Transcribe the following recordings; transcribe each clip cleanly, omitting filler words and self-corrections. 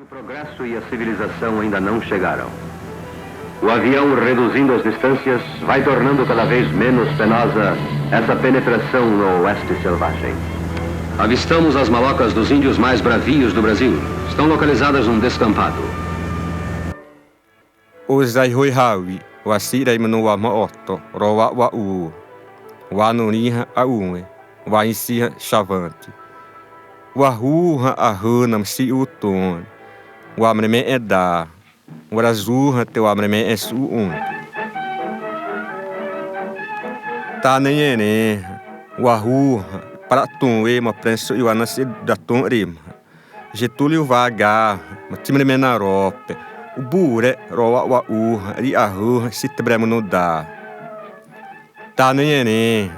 O progresso e a civilização ainda não chegaram. O avião, reduzindo as distâncias, vai tornando cada vez menos penosa essa penetração no oeste selvagem. Avistamos as malocas dos índios mais bravios do Brasil. Estão localizadas num descampado. Os Aihoihawi, o Asirai Manoa Maoto, Roa Wau, o Anuriha Aue, o Ainsiha Chavante, o Ahuha Ahunam Si Uton, o Amreme Eda, o Razurra Teu Amreme Esuun. Tanene, o Ahuha, Pratunwe, uma prensa e o Anassi da Tonrim, Getúlio Vagar, uma Timreme Narope, o Bure, Roa Wau, e Ahuha, Sitbremo no Da. Tanene,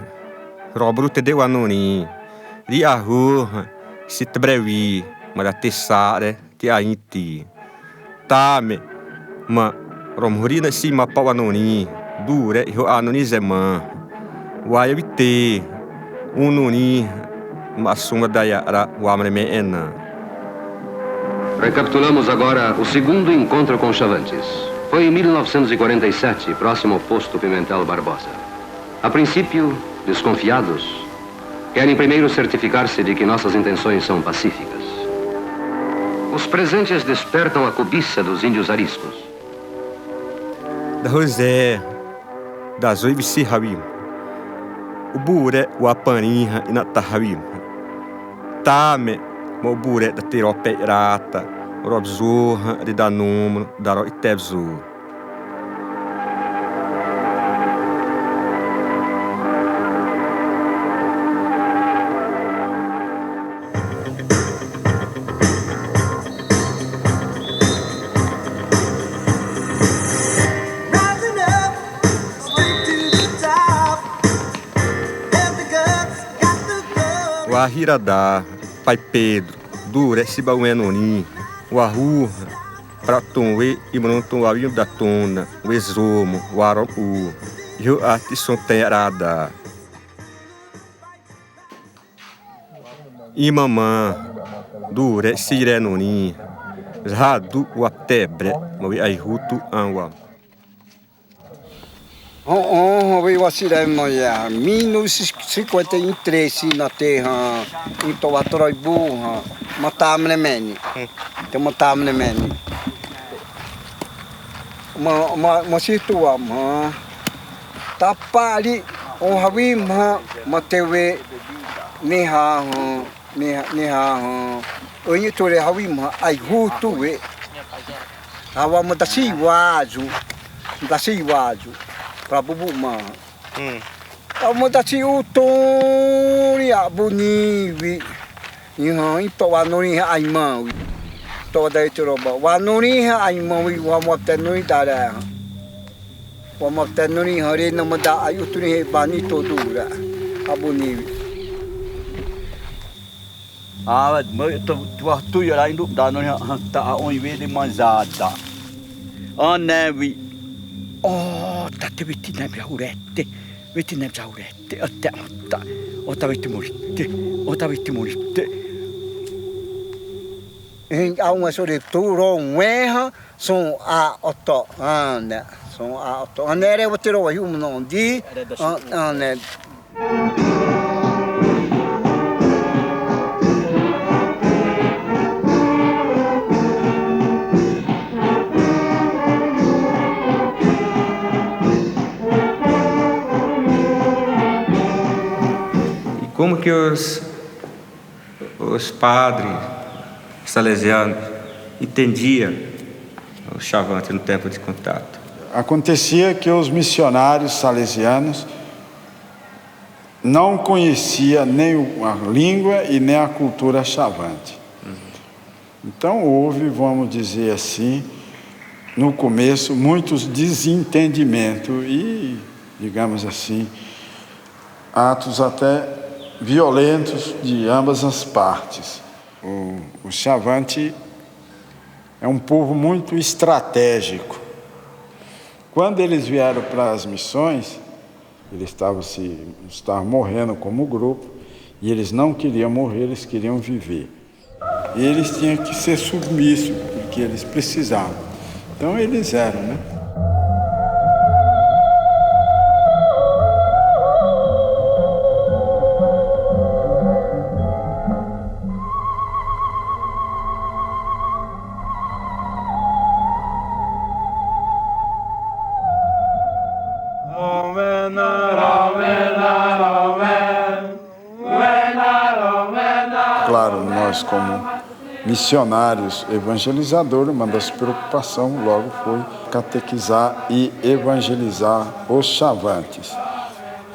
Robrute de Wanuni, e Ahuha, Sitbrewi, Maratessare, Ti Ainti. Tame, ma Romhurina si Mapawanuni, Dure, Rio Anuni Zeman, Wayabite, Ununi, Massunga Dayara, Wamreme Ena. Recapitulamos agora o segundo encontro com Chavantes. Foi em 1947, próximo ao posto Pimentel Barbosa. A princípio, desconfiados, querem primeiro certificar-se de que nossas intenções são pacíficas. Os presentes despertam a cobiça dos índios ariscos. Da José, da Zoibisi Habim, o Bure, o Apaninha e Natahabim. Tame, o Bure da Terope Rata, o Robzurra, de Danum, da Roitevzu. O Ahiradá, Pai Pedro, Dure, Sibauenonim, o Arurra, Pratonwe e Mrontoavinho da Tona, o Exomo, o Aropu, e o Artisonterada. Imamã, Dure, Sirenonim, Radu, o Atebre, o Aihutu, Anwa. Veio a Cirema, 1953, na terra, em Toatroibu, Matamlemeni. Tem Matamlemeni. Uma situação, Tapari, Havim, Matewe, Neha, Onitore Havim, Aihutu, Havama da Siwaju, para bubuma. Vamos dar o tom e a bonivi. Então a norinha a irmã. Toda a tropa. A norinha a irmã e o amor da norinha. O amor da norinha re não manda a outro banito dura. A bonivi. Ah, mas tu ia indo da norinha tá onde vem de manzada. Nevi. Oh, tate veti nem jaurette, otta, veti moritte. Há uma sobretudo um são a otto, são a otto. Anere eu tirou aí não di, ane. Como que os padres salesianos entendiam o Chavante no tempo de contato? Acontecia que os missionários salesianos não conheciam nem a língua e nem a cultura Chavante. Então houve, vamos dizer assim, no começo, muitos desentendimentos e, digamos assim, atos até violentos de ambas as partes. O Chavante é um povo muito estratégico. Quando eles vieram para as missões, eles estavam morrendo como grupo e eles não queriam morrer, eles queriam viver. E eles tinham que ser submissos, que eles precisavam. Então eles eram, né? Claro, nós como missionários evangelizadores, uma das preocupações logo foi catequizar e evangelizar os chavantes.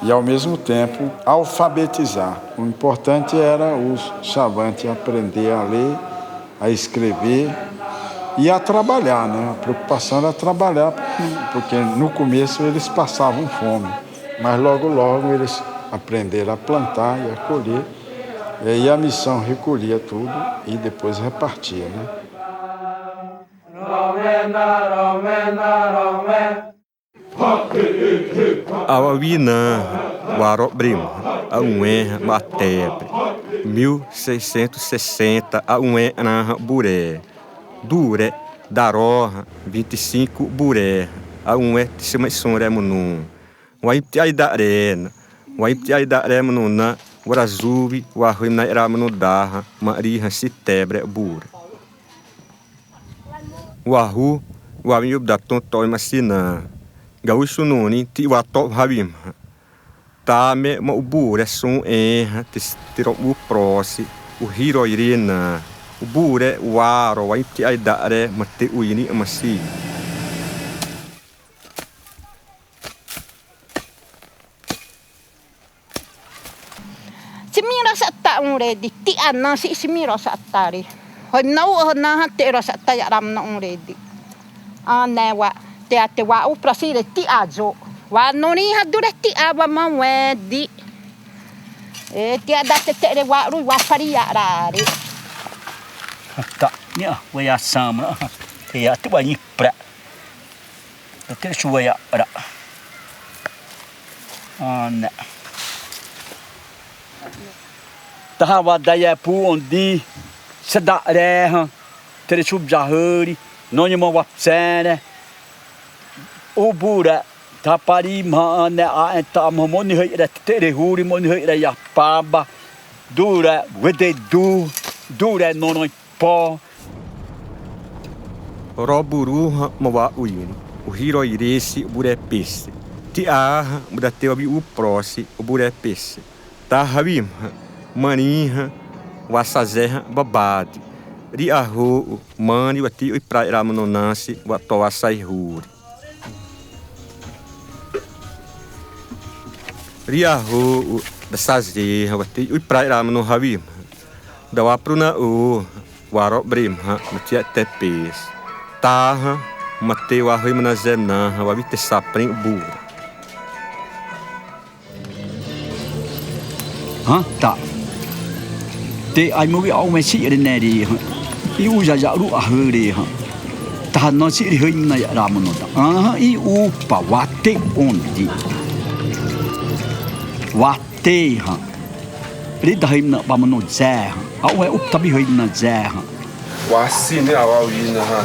E ao mesmo tempo alfabetizar. O importante era os chavantes aprender a ler, a escrever e a trabalhar, né? A preocupação era trabalhar, porque no começo eles passavam fome, mas logo eles aprenderam a plantar e a colher. E aí a missão recolhia tudo e depois repartia, né? Awawina, Warobrim, Auenha, Matebre, 1660, Auenha, Buré, Dure, Daroha, 25, Buré, Auenha, Tissimaisonre, Munum, Waiptiaidarena, Waiptiaidarena, Warazubi, Wahimna Ramanodaha, Mariha Sitebre, Bura. Wahu, Wamiub da Tonto Masina, Gaúcho Nuni, Tiwatop Habim. Tame, Mabura, Sun Enra, Tiro o Prosi, o Hiroirina, o Bure, o Aro, Waipti Aidare, Mate Uini, Masi. Simira sa taong ready, ti anang si simira sa atari. Hoy nau na tero sa tayaram na ready. Newa te wa u prasile ti ajo. Wa noni hadure ti aba mawedi. Ti adate te wa ru wa faria rari. Ta nia wa ya sama. Te ya tu wa ni pra. Te su wa ya ra. Ana. Tahawa daya pu ondi sedare ha tere sub jahuri nonye mo wapsene ubura tapari ma ne a ta mo moni hira tere huri moni hira ya paba dura wede dura nono po Roburuha Mawa Uini, o Hiroiresi, o Burepesse. Tiaha, o da Teobi, o Prosi, o Burepesse. Tahabim, Maninha, o Assazerra, Babade. Riahu, Mani, o Atio e Praia Manonanse, o Atoa Saihuri. Riahu, da Sazerra, o Atio e Praia Manohavim. Da Wapruna, o Warobrimha, o Tia Tepes. Taha, Mateu Arrimana Zenah, o Avite Saprim, Bura. Ta te ai mo au me si re neri I uja ja ru a hore ha ta no si ri hin na ra mo no ta I u pa wate ondi wate ha ri da hin na ba mo no za ha au e up ta bi hin na za ha wa si ne awa wi na ha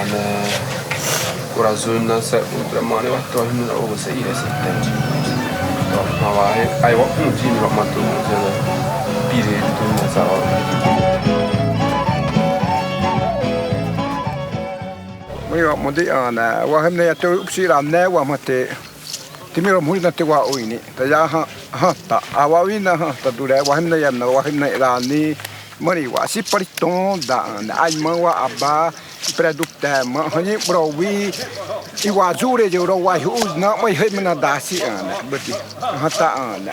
ne ora zona se ultramane wa to hin na o se ire se tenti ma va ai wa un tini wa ma to pire to na sa Mai wa mo de ana wa hem ne to upsi ram ne wa mate timiro mu na te wa oini ta ya ha ta awa wi na ha ta dure wa hem ne ya na wa hem ne ra ni mari wa si pariton da ai ma wa aba produta ma hani browi I wa zure je ro wa hu na mai he na da si ana beti ha ta ana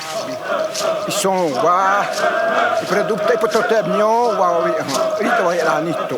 I son wa produta I potote mio wa ri to era nitto